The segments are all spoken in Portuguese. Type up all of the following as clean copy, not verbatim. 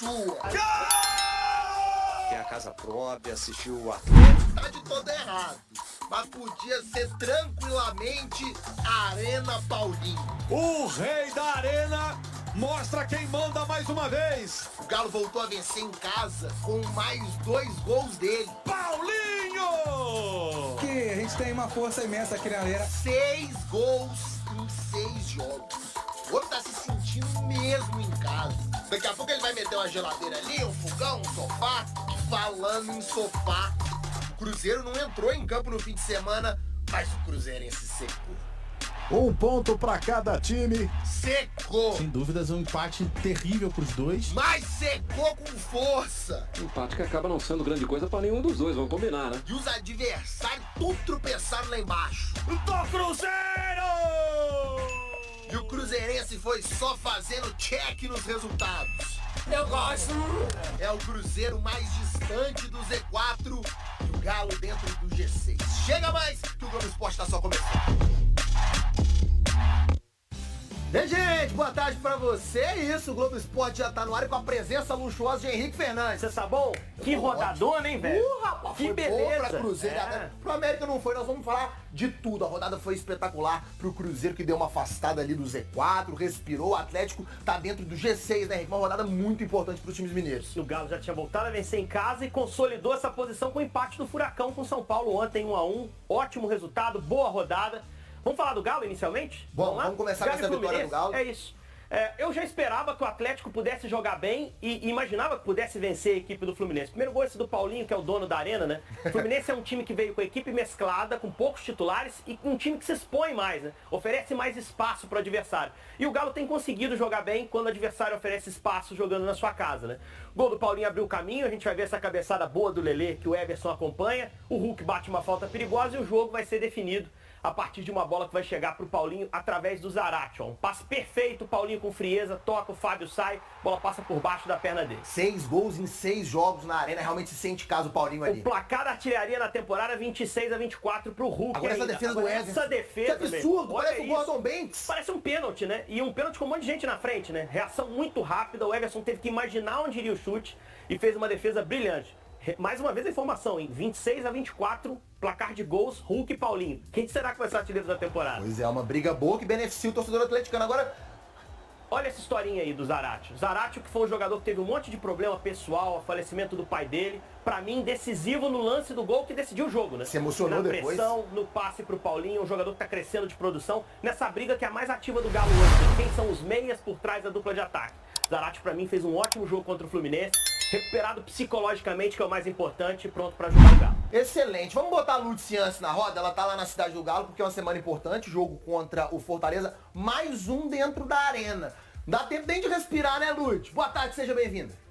sua. Tem a casa própria, assistiu o Atlético. Tá de todo errado. Mas podia ser tranquilamente Arena Paulinho. O rei da arena mostra quem manda mais uma vez. O Galo voltou a vencer em casa com mais 2 gols dele. Paulinho! Que a gente tem uma força imensa aqui na arena. 6 gols em 6 jogos. O outro tá se sentindo mesmo em casa. Daqui a pouco ele vai meter uma geladeira ali, um fogão, um sofá. Falando em sofá, o Cruzeiro não entrou em campo no fim de semana, mas o Cruzeirense secou. 1 ponto para cada time. Secou! Sem dúvidas, um empate terrível para os dois. Mas secou com força! Empate que acaba não sendo grande coisa para nenhum dos dois, vamos combinar, né? E os adversários tudo tropeçaram lá embaixo. Do Cruzeiro! E o Cruzeirense foi só fazendo check nos resultados. Eu gosto! É o Cruzeiro mais distante do Z4 e o Galo dentro do G6. Chega mais que o Globo Esporte tá só começando. Bem, gente, boa tarde pra você. É isso, o Globo Esporte já tá no ar com a presença luxuosa de Henrique Fernandes. Você tá bom? Que rodadona, hein, velho? Rapaz, Que foi beleza. boa pra Cruzeiro. Pro América não foi, nós vamos falar de tudo. A rodada foi espetacular pro Cruzeiro, que deu uma afastada ali do Z4, respirou. O Atlético tá dentro do G6, né, Henrique? Uma rodada muito importante pros times mineiros. O Galo já tinha voltado a vencer em casa e consolidou essa posição com o empate do Furacão com o São Paulo ontem, 1-1. Ótimo resultado, boa rodada. Vamos falar do Galo inicialmente? Bom, vamos começar com essa vitória do Galo. É isso. Eu já esperava que o Atlético pudesse jogar bem e imaginava que pudesse vencer a equipe do Fluminense. Primeiro gol esse do Paulinho, que é o dono da arena, né? O Fluminense é um time que veio com a equipe mesclada, com poucos titulares e um time que se expõe mais, né? Oferece mais espaço para o adversário. E o Galo tem conseguido jogar bem quando o adversário oferece espaço jogando na sua casa, né? O gol do Paulinho abriu o caminho, a gente vai ver essa cabeçada boa do Lelê que o Everson acompanha. O Hulk bate uma falta perigosa e o jogo vai ser definido a partir de uma bola que vai chegar pro Paulinho através do Zarate. Um passe perfeito, o Paulinho com frieza, toca, o Fábio sai, bola passa por baixo da perna dele. 6 gols em 6 jogos na arena, realmente se sente caso o Paulinho ali. O placar da artilharia na temporada 26-24 pro Hulk. Agora essa defesa do Everson. Essa defesa, que absurdo, olha parece o isso. Gordon Banks. Parece um pênalti, né? E um pênalti com um monte de gente na frente, né? Reação muito rápida, o Everson teve que imaginar onde iria o chute e fez uma defesa brilhante. Mais uma vez a informação, em 26-24, placar de gols, Hulk e Paulinho. Quem será que vai ser o artilheiro da temporada? Pois é, uma briga boa que beneficia o torcedor atleticano. Agora, olha essa historinha aí do Zarate. O Zarate, que foi um jogador que teve um monte de problema pessoal, o falecimento do pai dele, pra mim decisivo no lance do gol que decidiu o jogo, né? Se emocionou na depois. pressão, no passe pro Paulinho, um jogador que tá crescendo de produção, nessa briga que é a mais ativa do Galo hoje. Quem são os meias por trás da dupla de ataque? Zarate pra mim fez um ótimo jogo contra o Fluminense, recuperado psicologicamente, que é o mais importante, pronto pra jogar o Galo. excelente. Vamos botar a Luciance na roda, ela tá lá na Cidade do Galo, porque é uma semana importante, jogo contra o Fortaleza, mais um dentro da arena. Dá tempo nem de respirar, né, Lud? Boa tarde, seja bem-vinda.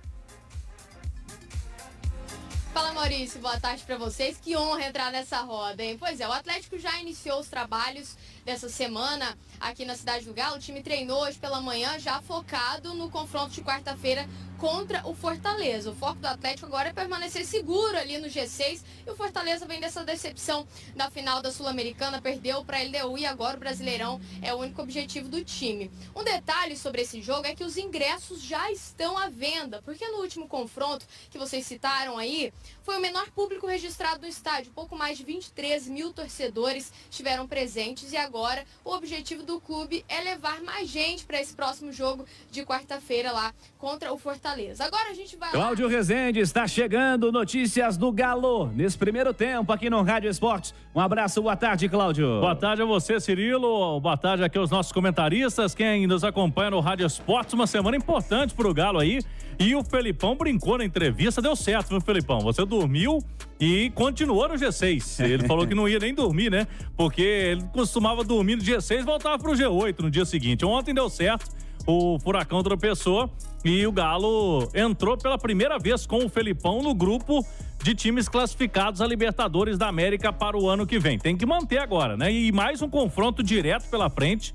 Fala, Maurício, boa tarde pra vocês. Que honra entrar nessa roda, hein? Pois é, o Atlético já iniciou os trabalhos dessa semana aqui na Cidade do Galo. O time treinou hoje pela manhã, já focado no confronto de quarta-feira contra o Fortaleza. O foco do Atlético agora é permanecer seguro ali no G6. E o Fortaleza vem dessa decepção da final da Sul-Americana, perdeu para a LDU e agora o Brasileirão é o único objetivo do time. Um detalhe sobre esse jogo é que os ingressos já estão à venda, porque no último confronto que vocês citaram aí, foi o menor público registrado no estádio. Pouco mais de 23 mil torcedores estiveram presentes e agora o objetivo do clube é levar mais gente para esse próximo jogo de quarta-feira lá contra o Fortaleza. Agora a gente vai Cláudio Rezende está chegando, notícias do Galo nesse primeiro tempo aqui no Rádio Esportes. Um abraço, boa tarde, Cláudio. Boa tarde a você, Cirilo. Boa tarde aqui aos nossos comentaristas, quem nos acompanha no Rádio Esportes. Uma semana importante pro Galo aí. E o Felipão brincou na entrevista, deu certo, viu, Felipão? Você dormiu e continuou no G6. Ele falou que não ia nem dormir, né? Porque ele costumava dormir no G6 e voltava pro G8 no dia seguinte. Ontem deu certo, o Furacão tropeçou e o Galo entrou pela primeira vez com o Felipão no grupo de times classificados a Libertadores da América para o ano que vem. Tem que manter agora, né? E mais um confronto direto pela frente.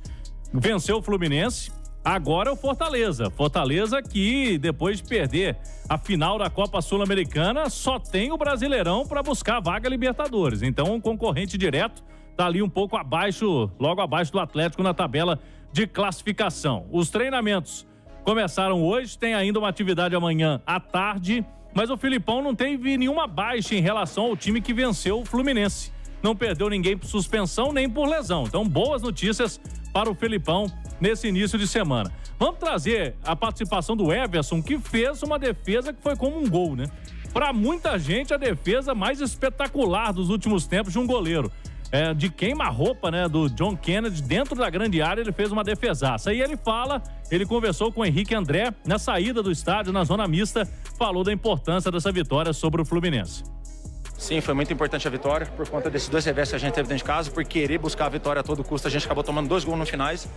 Venceu o Fluminense. Agora o Fortaleza. Fortaleza que, depois de perder a final da Copa Sul-Americana, só tem o Brasileirão para buscar a vaga Libertadores. Então, um concorrente direto está ali um pouco abaixo, logo abaixo do Atlético na tabela de classificação. Os treinamentos começaram hoje, tem ainda uma atividade amanhã à tarde, mas o Filipão não teve nenhuma baixa em relação ao time que venceu o Fluminense. Não perdeu ninguém por suspensão nem por lesão. Então, boas notícias para o Felipão nesse início de semana. Vamos trazer a participação do Everson, que fez uma defesa que foi como um gol, né? Para muita gente, a defesa mais espetacular dos últimos tempos de um goleiro. De queima-roupa, né, do John Kennedy, dentro da grande área, ele fez uma defesaça. E ele conversou com o Henrique André na saída do estádio, na zona mista, falou da importância dessa vitória sobre o Fluminense. Sim, foi muito importante a vitória, por conta desses 2 revés que a gente teve dentro de casa, por querer buscar a vitória a todo custo, a gente acabou tomando 2 gols no finais,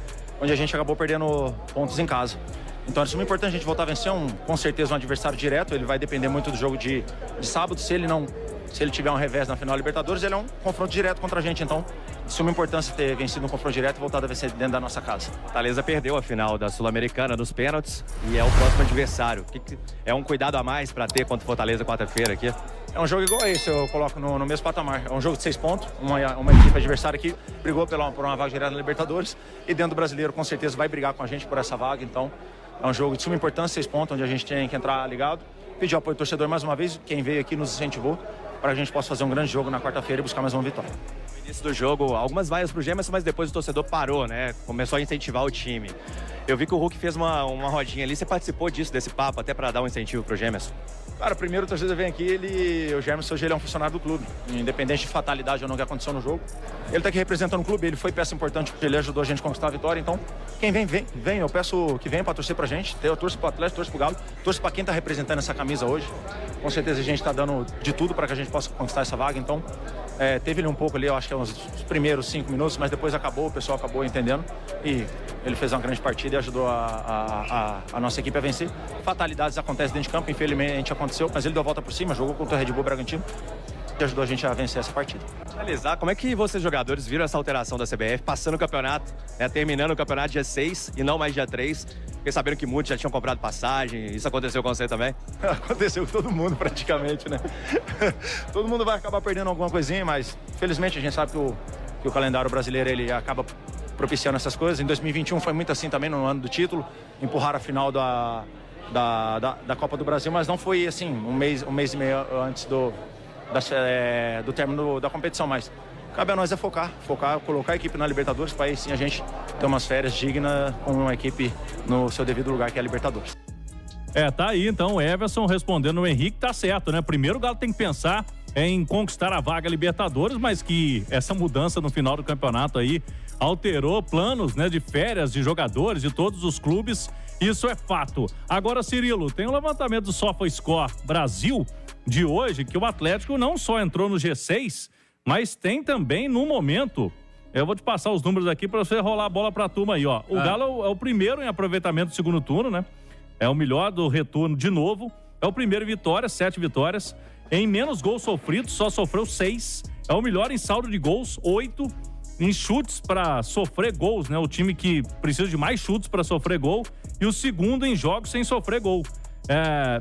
onde a gente acabou perdendo pontos em casa. Então é muito importante a gente voltar a vencer, com certeza um adversário direto, ele vai depender muito do jogo de sábado, se ele tiver um revés na final da Libertadores, ele é um confronto direto contra a gente, então de suma importância ter vencido um confronto direto e voltado a vencer dentro da nossa casa. Fortaleza perdeu a final da Sul-Americana nos pênaltis e é o próximo adversário. É um cuidado a mais para ter contra o Fortaleza quarta-feira aqui? É um jogo igual a esse, eu coloco no mesmo patamar. É um jogo de 6 pontos, uma equipe adversária que brigou por uma vaga direta na Libertadores e dentro do Brasileiro com certeza vai brigar com a gente por essa vaga, então é um jogo de suma importância, 6 pontos, onde a gente tem que entrar ligado. Pedir apoio do torcedor mais uma vez, quem veio aqui nos incentivou, para que a gente possa fazer um grande jogo na quarta-feira e buscar mais uma vitória. No início do jogo, algumas vaias pro Gemerson, mas depois o torcedor parou, né? Começou a incentivar o time. Eu vi que o Hulk fez uma rodinha ali, você participou desse papo, até para dar um incentivo pro Gemerson? Cara, primeiro o torcedor vem aqui, o Gemerson hoje ele é um funcionário do clube, independente de fatalidade ou não que aconteceu no jogo. Ele tá aqui representando o clube, ele foi peça importante porque ele ajudou a gente a conquistar a vitória, então quem vem, eu peço que venha para torcer pra gente, eu torço pro Atlético, torço pro Galo, torço pra quem tá representando essa camisa hoje. Com certeza a gente tá dando de tudo para que a gente possa conquistar essa vaga, então teve ele um pouco ali, eu acho que uns primeiros 5 minutos, mas depois o pessoal acabou entendendo e ele fez uma grande partida e ajudou a nossa equipe a vencer. Fatalidades acontecem dentro de campo, infelizmente aconteceu, mas ele deu a volta por cima, jogou contra o Red Bull Bragantino e ajudou a gente a vencer essa partida. Finalizar, como é que vocês jogadores viram essa alteração da CBF, passando o campeonato, terminando o campeonato dia 6 e não mais dia 3? Fiquei sabendo que muitos já tinham comprado passagem, isso aconteceu com você também? Aconteceu com todo mundo praticamente, né? Todo mundo vai acabar perdendo alguma coisinha, mas felizmente a gente sabe que o calendário brasileiro ele acaba propiciando essas coisas. Em 2021 foi muito assim também, no ano do título, empurrar a final da Copa do Brasil, mas não foi assim, um mês e meio antes do término da competição, mas cabe a nós focar, colocar a equipe na Libertadores, para aí sim a gente ter umas férias dignas com uma equipe no seu devido lugar, que é a Libertadores. Tá aí então o Everson respondendo o Henrique, tá certo, né? Primeiro o Galo tem que pensar em conquistar a vaga Libertadores, mas que essa mudança no final do campeonato aí alterou planos, né, de férias de jogadores de todos os clubes, isso é fato. Agora, Cirilo, tem um levantamento do SofaScore Brasil de hoje, que o Atlético não só entrou no G6, mas tem também no momento, eu vou te passar os números aqui para você rolar a bola pra turma aí, ó. O Galo é o primeiro em aproveitamento do segundo turno, né? É o melhor do retorno de novo. É o primeiro em vitórias, 7 vitórias. Em menos gols sofridos, só sofreu 6. É o melhor em saldo de gols, 8. Em chutes para sofrer gols, né? O time que precisa de mais chutes para sofrer gol. E o segundo em jogos sem sofrer gol.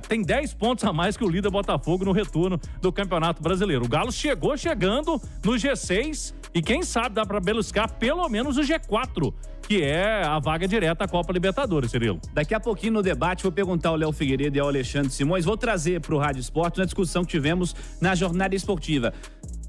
Tem 10 pontos a mais que o líder Botafogo no retorno do Campeonato Brasileiro. O Galo chegando no G6 e quem sabe dá para beliscar pelo menos o G4, que é a vaga direta à Copa Libertadores, Cirilo. Daqui a pouquinho no debate vou perguntar ao Léo Figueiredo e ao Alexandre Simões, vou trazer para o Rádio Esporte na discussão que tivemos na jornada esportiva.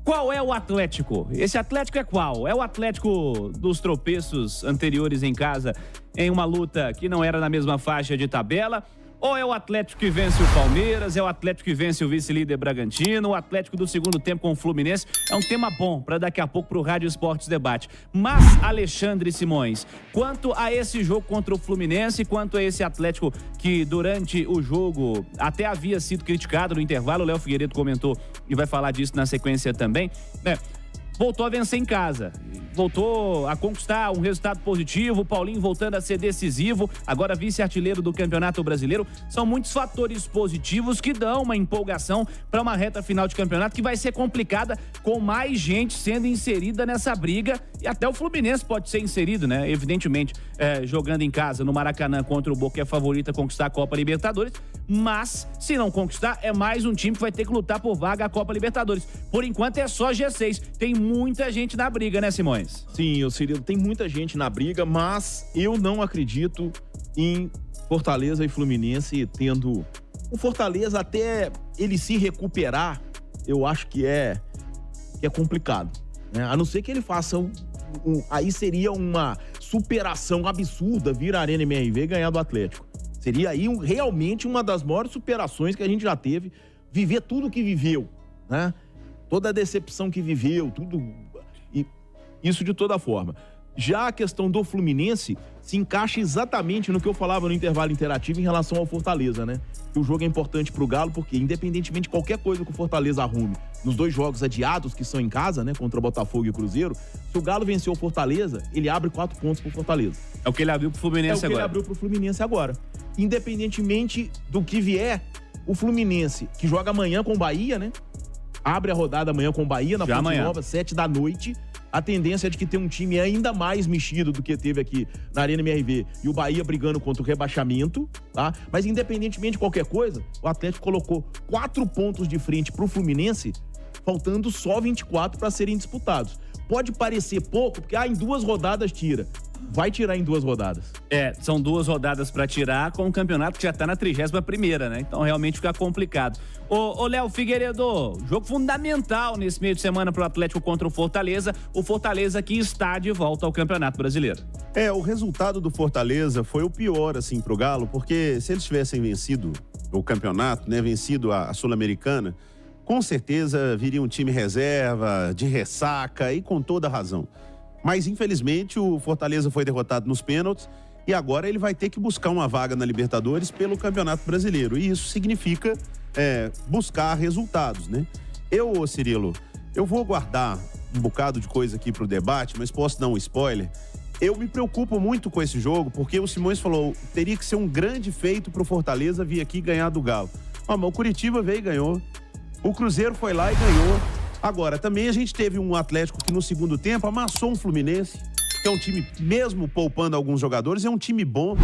Qual é o Atlético? Esse Atlético é qual? É o Atlético dos tropeços anteriores em casa em uma luta que não era na mesma faixa de tabela? Ou é o Atlético que vence o Palmeiras, é o Atlético que vence o vice-líder Bragantino, o Atlético do segundo tempo com o Fluminense? É um tema bom para daqui a pouco para o Rádio Esportes Debate. Mas, Alexandre Simões, quanto a esse jogo contra o Fluminense, quanto a esse Atlético que durante o jogo até havia sido criticado no intervalo, o Léo Figueiredo comentou e vai falar disso na sequência também, voltou a vencer em casa, voltou a conquistar um resultado positivo, o Paulinho voltando a ser decisivo, agora vice-artilheiro do Campeonato Brasileiro. São muitos fatores positivos que dão uma empolgação para uma reta final de campeonato que vai ser complicada, com mais gente sendo inserida nessa briga, e até o Fluminense pode ser inserido, né? Evidentemente, jogando em casa no Maracanã contra o Boca, que é favorita a conquistar a Copa Libertadores, mas se não conquistar, é mais um time que vai ter que lutar por vaga à Copa Libertadores. Por enquanto é só G6, tem muita gente na briga, né, Simões? Sim, o Cirilo, tem muita gente na briga, mas eu não acredito em Fortaleza e Fluminense, tendo o Fortaleza até ele se recuperar, eu acho que é complicado, né? A não ser que ele faça aí seria uma superação absurda vir à Arena MRV e ganhar do Atlético. Seria aí realmente uma das maiores superações que a gente já teve, viver tudo que viveu, né? Toda a decepção que viveu, tudo, e isso de toda forma. Já a questão do Fluminense se encaixa exatamente no que eu falava no intervalo interativo em relação ao Fortaleza, né? Que o jogo é importante pro Galo porque, independentemente de qualquer coisa que o Fortaleza arrume nos 2 jogos adiados que são em casa, né? Contra o Botafogo e o Cruzeiro, se o Galo vencer o Fortaleza, ele abre 4 pontos pro Fortaleza. É o que ele abriu pro Fluminense agora. Ele abriu pro Fluminense agora. Independentemente do que vier, o Fluminense, que joga amanhã com o Bahia, né? Abre a rodada amanhã com o Bahia, na Fonte Nova, 19h. A tendência é de que tenha um time ainda mais mexido do que teve aqui na Arena MRV e o Bahia brigando contra o rebaixamento, tá? Mas independentemente de qualquer coisa, o Atlético colocou 4 pontos de frente pro Fluminense, faltando só 24 para serem disputados. Pode parecer pouco, porque em 2 rodadas tira. Vai tirar em 2 rodadas. São 2 rodadas pra tirar com um campeonato que já tá na 31ª, né? Então realmente fica complicado. Ô Léo Figueiredo, jogo fundamental nesse meio de semana pro Atlético contra o Fortaleza que está de volta ao Campeonato Brasileiro. O resultado do Fortaleza foi o pior, assim, pro Galo, porque se eles tivessem vencido o campeonato, né, vencido a Sul-Americana, com certeza viria um time reserva, de ressaca e com toda a razão. Mas, infelizmente, o Fortaleza foi derrotado nos pênaltis e agora ele vai ter que buscar uma vaga na Libertadores pelo Campeonato Brasileiro. E isso significa buscar resultados, né? Cirilo, eu vou guardar um bocado de coisa aqui pro debate, mas posso dar um spoiler? Eu me preocupo muito com esse jogo, porque o Simões falou, teria que ser um grande feito pro Fortaleza vir aqui ganhar do Galo. Mas o Curitiba veio e ganhou. O Cruzeiro foi lá e ganhou. Agora, também a gente teve um Atlético que no segundo tempo amassou um Fluminense, que é um time, mesmo poupando alguns jogadores, é um time bom.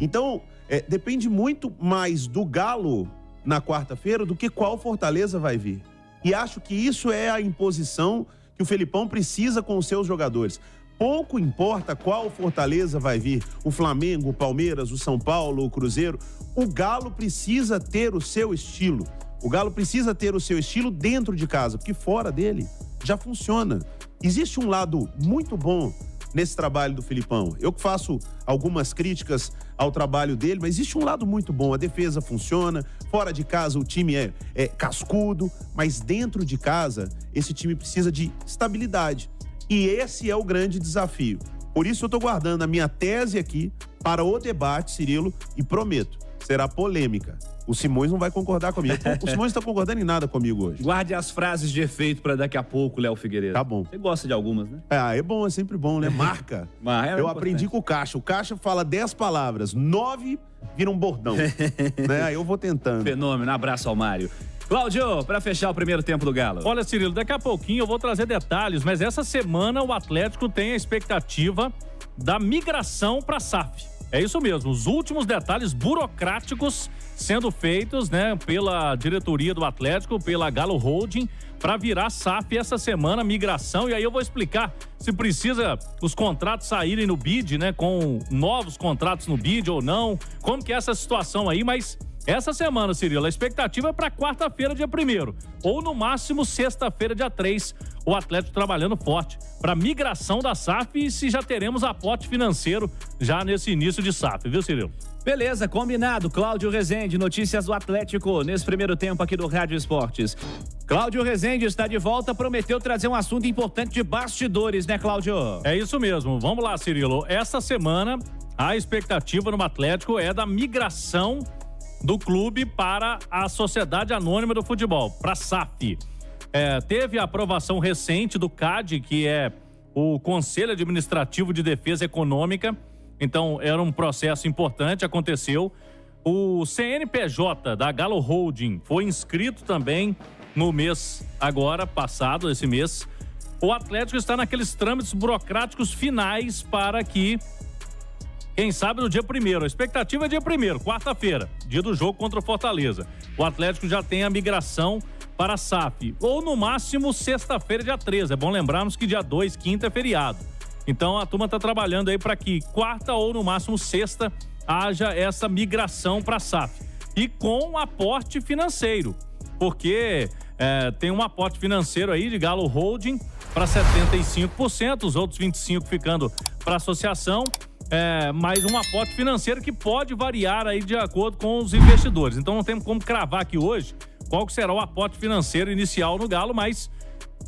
Então, depende muito mais do Galo na quarta-feira do que qual Fortaleza vai vir. E acho que isso é a imposição que o Felipão precisa com os seus jogadores. Pouco importa qual Fortaleza vai vir, o Flamengo, o Palmeiras, o São Paulo, o Cruzeiro. O Galo precisa ter o seu estilo. O Galo precisa ter o seu estilo dentro de casa, porque fora dele já funciona. Existe um lado muito bom nesse trabalho do Felipão. Eu que faço algumas críticas ao trabalho dele, mas existe um lado muito bom. A defesa funciona, fora de casa o time é cascudo, mas dentro de casa esse time precisa de estabilidade. E esse é o grande desafio. Por isso eu estou guardando a minha tese aqui para o debate, Cirilo, e prometo, será polêmica. O Simões não vai concordar comigo. O Simões não está concordando em nada comigo hoje. Guarde as frases de efeito para daqui a pouco, Léo Figueiredo. Tá bom. Você gosta de algumas, né? É bom, é sempre bom, né? Marca. Eu aprendi com o Caixa. O Caixa fala 10 palavras, 9 viram um bordão. Né? Eu vou tentando. Fenômeno. Abraço ao Mário. Cláudio, para fechar o primeiro tempo do Galo. Olha, Cirilo, daqui a pouquinho eu vou trazer detalhes, mas essa semana o Atlético tem a expectativa da migração para a SAF. É isso mesmo, os últimos detalhes burocráticos sendo feitos, né, pela diretoria do Atlético, pela Galo Holding, para virar SAF essa semana, migração. E aí eu vou explicar se precisa os contratos saírem no bid, né, com novos contratos no bid ou não, como que é essa situação aí, mas essa semana, Cirilo, a expectativa é para quarta-feira, dia 1º, ou no máximo sexta-feira, dia 3, o Atlético trabalhando forte para migração da SAF e se já teremos aporte financeiro já nesse início de SAF, viu, Cirilo? Beleza, combinado. Cláudio Rezende, notícias do Atlético nesse primeiro tempo aqui do Rádio Esportes. Cláudio Rezende está de volta, prometeu trazer um assunto importante de bastidores, né, Cláudio? É isso mesmo. Vamos lá, Cirilo. Essa semana, a expectativa no Atlético é da migração do clube para a Sociedade Anônima do Futebol, para a SAF. Teve a aprovação recente do CAD, que é o Conselho Administrativo de Defesa Econômica. Então, era um processo importante, aconteceu. O CNPJ da Galo Holding foi inscrito também no mês agora, passado, esse mês. O Atlético está naqueles trâmites burocráticos finais para que, quem sabe, no dia 1º. A expectativa é dia 1º, quarta-feira, dia do jogo contra o Fortaleza. O Atlético já tem a migração para a SAF. Ou, no máximo, sexta-feira, dia 13. É bom lembrarmos que dia 2, quinta, é feriado. Então, a turma está trabalhando aí para que quarta ou, no máximo, sexta, haja essa migração para a SAF. E com aporte financeiro, porque tem um aporte financeiro aí de Galo Holding para 75%, os outros 25% ficando para a associação, mais um aporte financeiro que pode variar aí de acordo com os investidores. Então não tem como cravar aqui hoje qual que será o aporte financeiro inicial no Galo, mas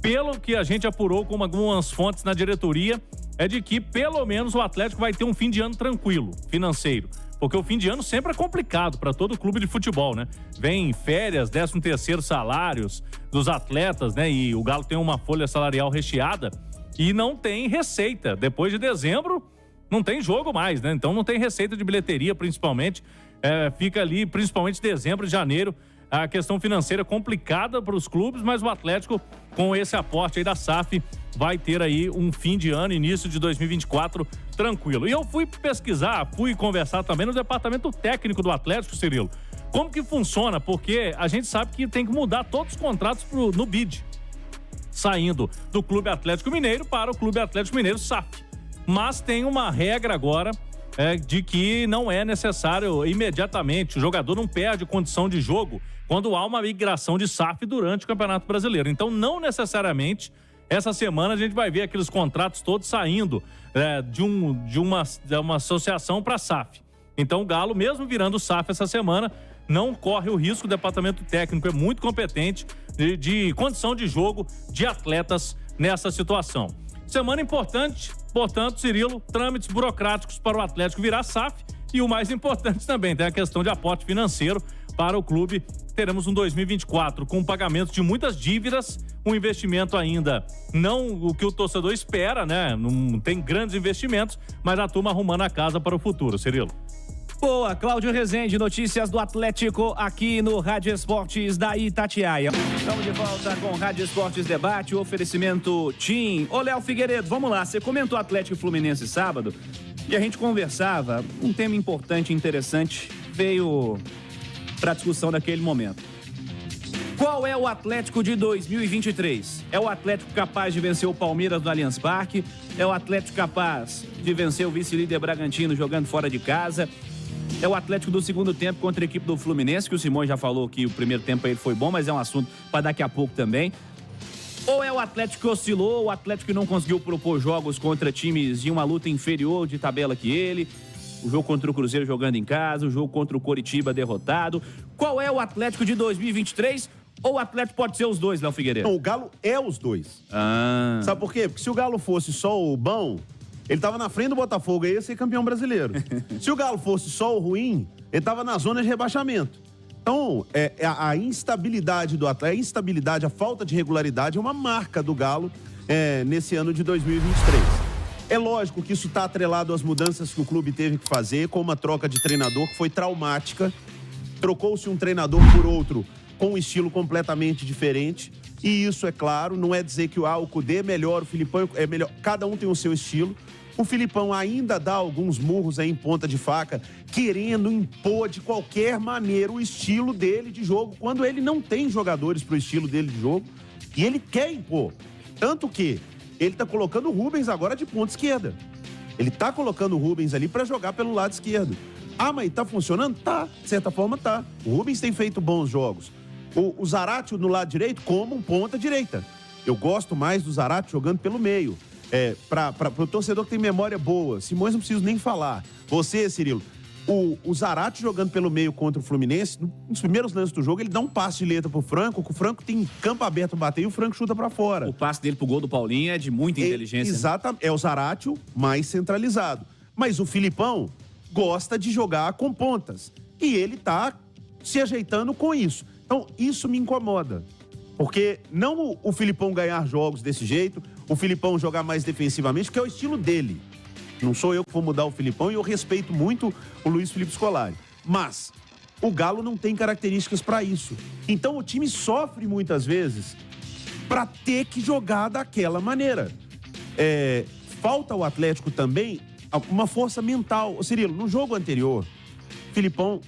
pelo que a gente apurou com algumas fontes na diretoria, é de que pelo menos o Atlético vai ter um fim de ano tranquilo, financeiro. Porque o fim de ano sempre é complicado para todo clube de futebol, né? Vem férias, 13º salários dos atletas, né? E o Galo tem uma folha salarial recheada e não tem receita. Depois de dezembro, não tem jogo mais, né? Então não tem receita de bilheteria, principalmente. Fica ali, principalmente dezembro e janeiro, a questão financeira complicada para os clubes, mas o Atlético, com esse aporte aí da SAF, vai ter aí um fim de ano, início de 2024, tranquilo. E eu fui pesquisar, fui conversar também no departamento técnico do Atlético, Cirilo. Como que funciona? Porque a gente sabe que tem que mudar todos os contratos no BID. Saindo do Clube Atlético Mineiro para o Clube Atlético Mineiro SAF. Mas tem uma regra agora de que não é necessário imediatamente. O jogador não perde condição de jogo quando há uma migração de SAF durante o Campeonato Brasileiro. Então, não necessariamente, essa semana a gente vai ver aqueles contratos todos saindo de uma associação para SAF. Então, o Galo, mesmo virando SAF essa semana, não corre o risco. O departamento técnico é muito competente de condição de jogo de atletas nessa situação. Semana importante, portanto, Cirilo, trâmites burocráticos para o Atlético virar SAF e o mais importante também, tem a questão de aporte financeiro para o clube. Teremos um 2024 com pagamento de muitas dívidas, um investimento ainda não o que o torcedor espera, né? Não tem grandes investimentos, mas a turma arrumando a casa para o futuro, Cirilo. Boa, Cláudio Rezende, notícias do Atlético aqui no Rádio Esportes da Itatiaia. Estamos de volta com o Rádio Esportes Debate, o oferecimento TIM. Ô, Léo Figueiredo, vamos lá, você comentou Atlético e Fluminense sábado e a gente conversava, um tema importante e interessante veio para a discussão daquele momento. Qual é o Atlético de 2023? É o Atlético capaz de vencer o Palmeiras no Allianz Parque? É o Atlético capaz de vencer o vice-líder Bragantino jogando fora de casa? É o Atlético do segundo tempo contra a equipe do Fluminense, que o Simões já falou que o primeiro tempo aí foi bom, mas é um assunto para daqui a pouco também. Ou é o Atlético que oscilou, o Atlético que não conseguiu propor jogos contra times de uma luta inferior de tabela que ele, o jogo contra o Cruzeiro jogando em casa, o jogo contra o Coritiba derrotado. Qual é o Atlético de 2023? Ou o Atlético pode ser os dois, Léo Figueiredo? Não, o Galo é os dois. Sabe por quê? Porque se o Galo fosse só o bom, ele tava na frente do Botafogo, aí ia ser campeão brasileiro. Se o Galo fosse só o ruim, ele tava na zona de rebaixamento. Então, a instabilidade do Atlético, a instabilidade, a falta de regularidade é uma marca do Galo nesse ano de 2023. É lógico que isso está atrelado às mudanças que o clube teve que fazer, com uma troca de treinador que foi traumática. Trocou-se um treinador por outro com um estilo completamente diferente. E isso, é claro, não é dizer que o Cudê é melhor, o Filipão é melhor. Cada um tem o seu estilo. O Filipão ainda dá alguns murros aí em ponta de faca, querendo impor de qualquer maneira o estilo dele de jogo, quando ele não tem jogadores pro estilo dele de jogo. E ele quer impor. Tanto que ele tá colocando o Rubens agora de ponta esquerda. Ele tá colocando o Rubens ali para jogar pelo lado esquerdo. Ah, mas tá funcionando? Tá, de certa forma tá. O Rubens tem feito bons jogos. O Zarate no lado direito como um ponta direita. Eu gosto mais do Zarate jogando pelo meio. Para o torcedor que tem memória boa, Simões não preciso nem falar. Você, Cirilo, o Zarate jogando pelo meio contra o Fluminense, nos primeiros lances do jogo, ele dá um passe de letra pro Franco, que o Franco tem campo aberto para bater e o Franco chuta para fora. O passe dele pro gol do Paulinho é de muita inteligência. Exatamente, é o Zarate mais centralizado. Mas o Filipão gosta de jogar com pontas. E ele tá se ajeitando com isso. Então, isso me incomoda. Porque não o Filipão ganhar jogos desse jeito, o Filipão jogar mais defensivamente, que é o estilo dele. Não sou eu que vou mudar o Filipão e eu respeito muito o Luiz Felipe Scolari. Mas o Galo não tem características para isso. Então o time sofre muitas vezes para ter que jogar daquela maneira. Falta ao Atlético também uma força mental. Cirilo, no jogo anterior, o Filipão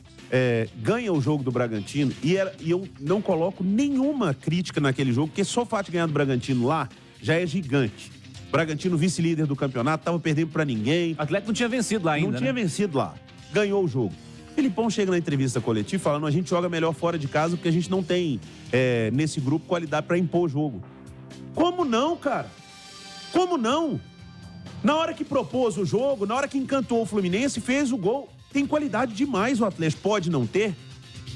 ganha o jogo do Bragantino e eu não coloco nenhuma crítica naquele jogo, porque só o fato de ganhar do Bragantino lá já é gigante. Bragantino, vice-líder do campeonato, tava perdendo pra ninguém. O Atlético não tinha vencido lá ainda, Não tinha vencido lá. ganhou o jogo. O Filipão chega na entrevista coletiva falando: a gente joga melhor fora de casa porque a gente não tem, nesse grupo, qualidade para impor o jogo. Como não, cara? Como não? Na hora que propôs o jogo, na hora que encantou o Fluminense, fez o gol. Tem qualidade demais o Atlético. Pode não ter,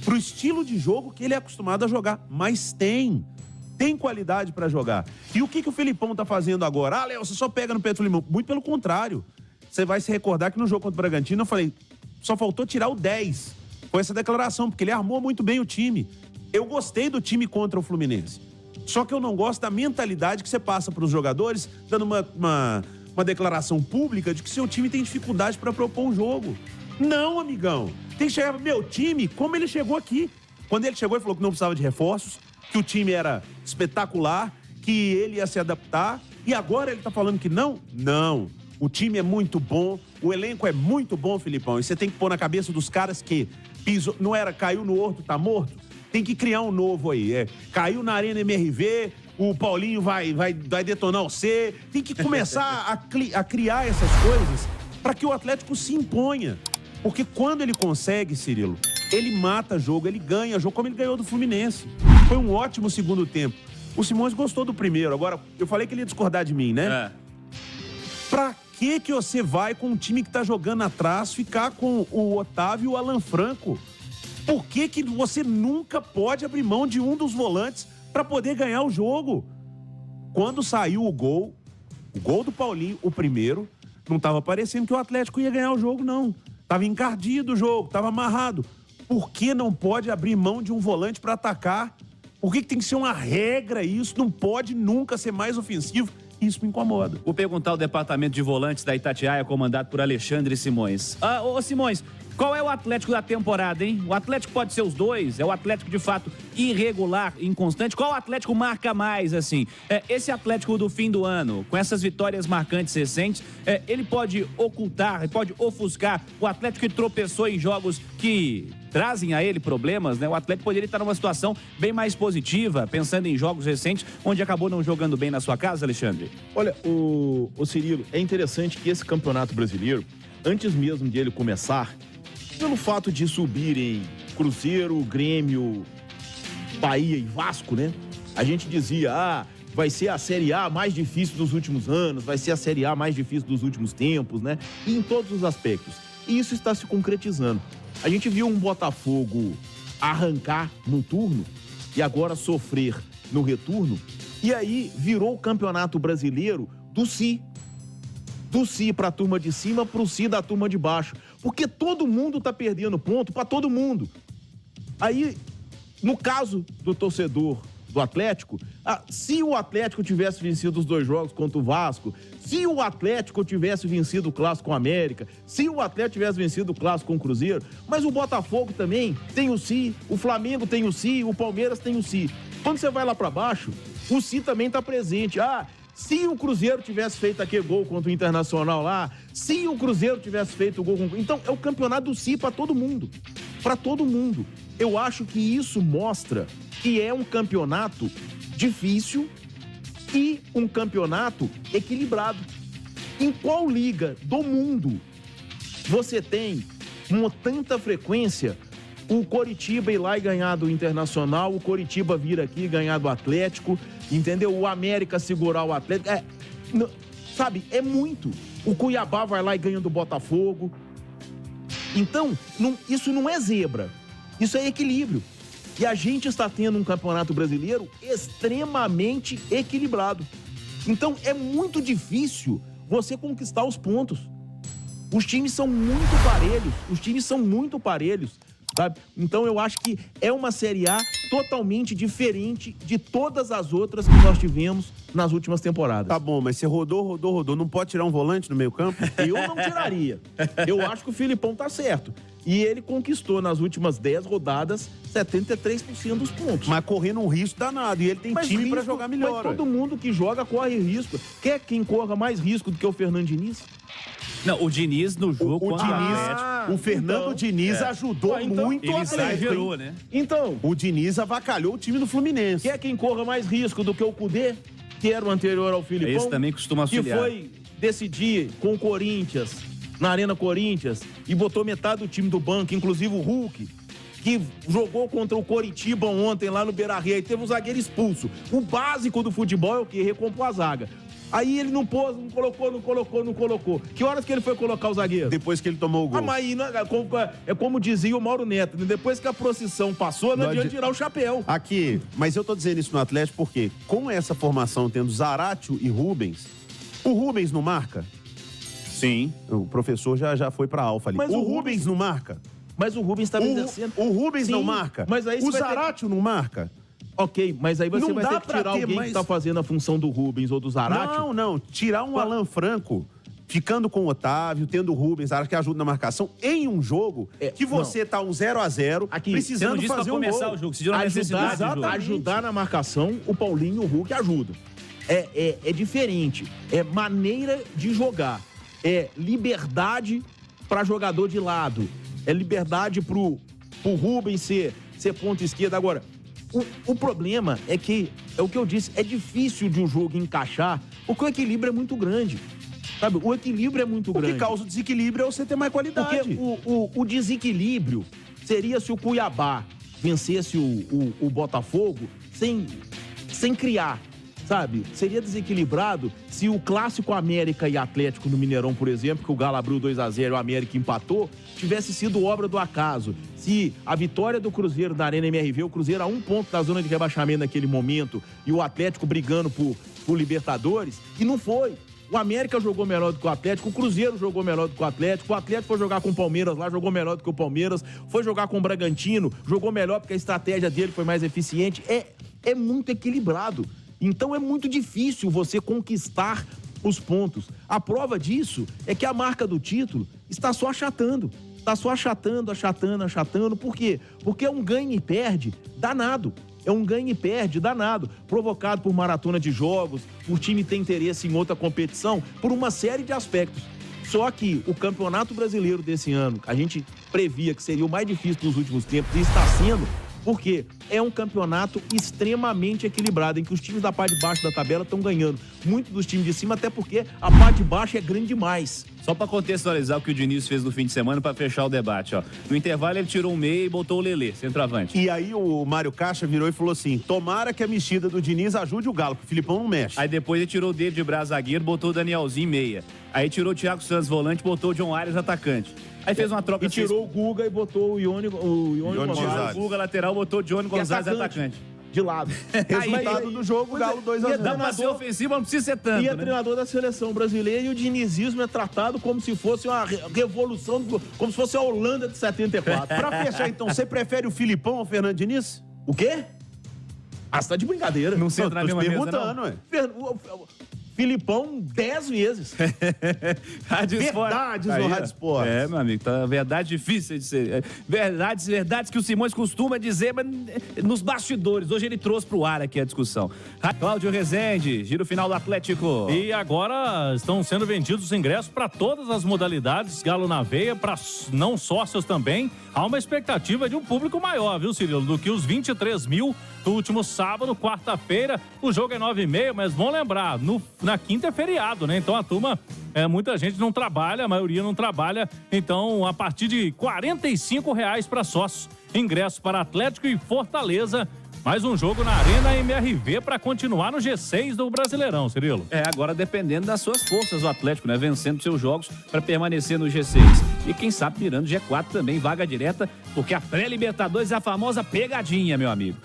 pro estilo de jogo que ele é acostumado a jogar, mas tem. Tem qualidade para jogar. E o que o Filipão tá fazendo agora? Ah, Léo, você só pega no pé do Limão. Muito pelo contrário. Você vai se recordar que no jogo contra o Bragantino eu falei, só faltou tirar o 10. Foi essa declaração, porque ele armou muito bem o time. Eu gostei do time contra o Fluminense. Só que eu não gosto da mentalidade que você passa para os jogadores, dando uma declaração pública de que seu time tem dificuldade para propor um jogo. Não, amigão. Tem que chegar pro meu time como ele chegou aqui. Quando ele chegou, ele falou que não precisava de reforços, que o time era espetacular, que ele ia se adaptar. E agora ele tá falando que não? Não. O time é muito bom, o elenco é muito bom, Filipão. E você tem que pôr na cabeça dos caras que pisou, não era, caiu no horto, tá morto? Tem que criar um novo aí. Caiu na Arena MRV, o Paulinho vai detonar o C. Tem que começar a criar essas coisas para que o Atlético se imponha. Porque quando ele consegue, Cirilo, ele mata jogo, ele ganha jogo, como ele ganhou do Fluminense. Foi um ótimo segundo tempo. O Simões gostou do primeiro. Agora, eu falei que ele ia discordar de mim, né? Pra que você vai com um time que tá jogando atrás ficar com o Otávio e o Alan Franco? Por que você nunca pode abrir mão de um dos volantes para poder ganhar o jogo? Quando saiu o gol do Paulinho, o primeiro, não tava parecendo que o Atlético ia ganhar o jogo, não. Tava encardido o jogo, tava amarrado. Por que não pode abrir mão de um volante para atacar? Por que tem que ser uma regra isso? Não pode nunca ser mais ofensivo. Isso me incomoda. Vou perguntar ao departamento de volantes da Itatiaia, comandado por Alexandre Simões. Ô Simões, qual é o Atlético da temporada, hein? O Atlético pode ser os dois? É o Atlético, de fato, irregular, inconstante? Qual Atlético marca mais, assim? Esse Atlético do fim do ano, com essas vitórias marcantes recentes, ele pode ocultar, pode ofuscar o Atlético que tropeçou em jogos que trazem a ele problemas, né? O Atlético poderia estar numa situação bem mais positiva, pensando em jogos recentes, onde acabou não jogando bem na sua casa, Alexandre? Olha, o Cirilo, é interessante que esse campeonato brasileiro, antes mesmo de ele começar, pelo fato de subirem Cruzeiro, Grêmio, Bahia e Vasco, né? A gente dizia, vai ser a Série A mais difícil dos últimos anos, vai ser a Série A mais difícil dos últimos tempos, né? E em todos os aspectos. E isso está se concretizando. A gente viu um Botafogo arrancar no turno e agora sofrer no retorno. E aí virou o Campeonato Brasileiro do si. Do si para a turma de cima, pro si da turma de baixo. Porque todo mundo tá perdendo ponto para todo mundo. Aí, no caso do torcedor do Atlético, se o Atlético tivesse vencido os 2 jogos contra o Vasco, se o Atlético tivesse vencido o Clássico com o América, se o Atlético tivesse vencido o Clássico com o Cruzeiro, mas o Botafogo também tem o si, o Flamengo tem o si, o Palmeiras tem o si. Quando você vai lá para baixo, o si também tá presente. Se o Cruzeiro tivesse feito aquele gol contra o Internacional lá, se o Cruzeiro tivesse feito o gol contra... Então, é o campeonato do si para todo mundo. Para todo mundo. Eu acho que isso mostra que é um campeonato difícil e um campeonato equilibrado. Em qual liga do mundo você tem com tanta frequência o Coritiba ir lá e ganhar do Internacional, o Coritiba vir aqui e ganhar do Atlético, entendeu? O América segurar o Atlético. Sabe, é muito. O Cuiabá vai lá e ganha do Botafogo. Então, isso não é zebra. Isso é equilíbrio. E a gente está tendo um campeonato brasileiro extremamente equilibrado. Então, é muito difícil você conquistar os pontos. Os times são muito parelhos. Sabe? Então eu acho que é uma Série A totalmente diferente de todas as outras que nós tivemos nas últimas temporadas. Tá bom, mas você rodou. Não pode tirar um volante no meio campo? Eu não tiraria. Eu acho que o Filipão tá certo. E ele conquistou nas últimas 10 rodadas 73% dos pontos. Mas correndo um risco danado. E ele tem time pra jogar melhor. Mas todo mundo que joga corre risco. Quer quem corra mais risco do que o Fernando Diniz? Não, o Diniz no jogo o Fernando Diniz ajudou muito ele exagerou, né? Então, o Diniz avacalhou o time do Fluminense. Quer quem corra mais risco do que o Cudê, que era o anterior ao Filipão? Esse também costuma auxiliar. Que foi decidir com o Corinthians na Arena Corinthians e botou metade do time do banco, inclusive o Hulk, que jogou contra o Coritiba ontem lá no Beira-Rio e teve um zagueiro expulso. O básico do futebol é o quê? Recompor a zaga. Aí ele não pôs, não colocou. Que horas que ele foi colocar o zagueiro? Depois que ele tomou o gol. Ah, mas aí é como dizia o Mauro Neto, né? Depois que a procissão passou, não adianta tirar o chapéu. Aqui, mas eu tô dizendo isso no Atlético porque, com essa formação tendo Zaratio e Rubens, o Rubens não marca? Sim. O professor já foi pra Alfa ali. Mas o Rubens não marca? Mas o Rubens tá exercendo. O Rubens Sim, não marca? Mas aí o Zaratio não marca? Ok, mas aí você não vai ter que tirar alguém que tá fazendo a função do Rubens ou do Zaratio? Não. Tirar um Alan Franco, ficando com o Otávio, tendo o Rubens, que ajuda na marcação, em um jogo que você tá um 0-0, precisando fazer um gol. O jogo, se uma necessidade de jogo. Ajudar na marcação, o Paulinho e o Hulk ajudam. É diferente. É maneira de jogar. É liberdade para jogador de lado. É liberdade pro Rubens ser ponta esquerda. Agora, o problema é que, é o que eu disse, é difícil de um jogo encaixar, porque o equilíbrio é muito grande. Sabe? O equilíbrio é muito grande. O que causa o desequilíbrio é você ter mais qualidade. Porque o desequilíbrio seria se o Cuiabá vencesse o Botafogo sem criar, sabe? Seria desequilibrado se o clássico América e Atlético no Mineirão, por exemplo, que o Galo abriu 2-0 e o América empatou, tivesse sido obra do acaso. Se a vitória do Cruzeiro da Arena MRV, o Cruzeiro a 1 ponto da zona de rebaixamento naquele momento, e o Atlético brigando por Libertadores, e não foi. O América jogou melhor do que o Atlético, o Cruzeiro jogou melhor do que o Atlético foi jogar com o Palmeiras lá, jogou melhor do que o Palmeiras, foi jogar com o Bragantino, jogou melhor porque a estratégia dele foi mais eficiente. É muito equilibrado. Então é muito difícil você conquistar os pontos. A prova disso é que a marca do título está só achatando. Está só achatando. Por quê? Porque é um ganha e perde danado. É um ganha e perde danado, provocado por maratona de jogos, por time ter interesse em outra competição, por uma série de aspectos. Só que o Campeonato Brasileiro desse ano, a gente previa que seria o mais difícil dos últimos tempos, e está sendo, porque é um campeonato extremamente equilibrado, em que os times da parte de baixo da tabela estão ganhando muito dos times de cima, até porque a parte de baixo é grande demais. Só para contextualizar o que o Diniz fez no fim de semana para fechar o debate, ó. No intervalo ele tirou um meia e botou o Lelê, centroavante. E aí o Mário Caixa virou e falou assim: tomara que a mexida do Diniz ajude o Galo, porque o Filipão não mexe. Aí depois ele tirou o dedo de braço zagueiro, botou o Danielzinho meia. Aí tirou o Thiago Santos volante, botou o John Arias atacante. Aí fez uma troca... E tirou o Guga e botou o Ione Gonzalez. Tirou o Guga lateral, botou o Johnny Gonzalez atacante. De lado. Resultado do jogo, o Galo 2-0. Dá pra ser ofensivo, não precisa ser tanto, E é né? treinador da seleção brasileira, e o dinizismo é tratado como se fosse uma revolução, como se fosse a Holanda de 74. Pra fechar, então, você prefere o Filipão ao Fernando Diniz? O quê? Ah, você tá de brincadeira. Não senta na mesma mesa, não? Ué. Filipão 10 vezes. Verdades no Rádio Esportes. É, meu amigo, tá verdade difícil de ser. Verdades que o Simões costuma dizer, mas nos bastidores. Hoje ele trouxe pro ar aqui a discussão. Cláudio Rezende, giro final do Atlético. E agora estão sendo vendidos os ingressos para todas as modalidades, Galo na veia, para não sócios também. Há uma expectativa de um público maior, viu, Cirilo, do que os 23 mil do último sábado, quarta-feira. O jogo é 9h30, mas vamos lembrar, na quinta é feriado, né? Então a turma, muita gente não trabalha, a maioria não trabalha. Então, a partir de R$ 45 para sócios. Ingresso para Atlético e Fortaleza. Mais um jogo na Arena MRV para continuar no G6 do Brasileirão, Cirilo. Agora dependendo das suas forças, o Atlético, né? Vencendo seus jogos para permanecer no G6. E quem sabe mirando G4 também, vaga direta, porque a pré-Libertadores é a famosa pegadinha, meu amigo.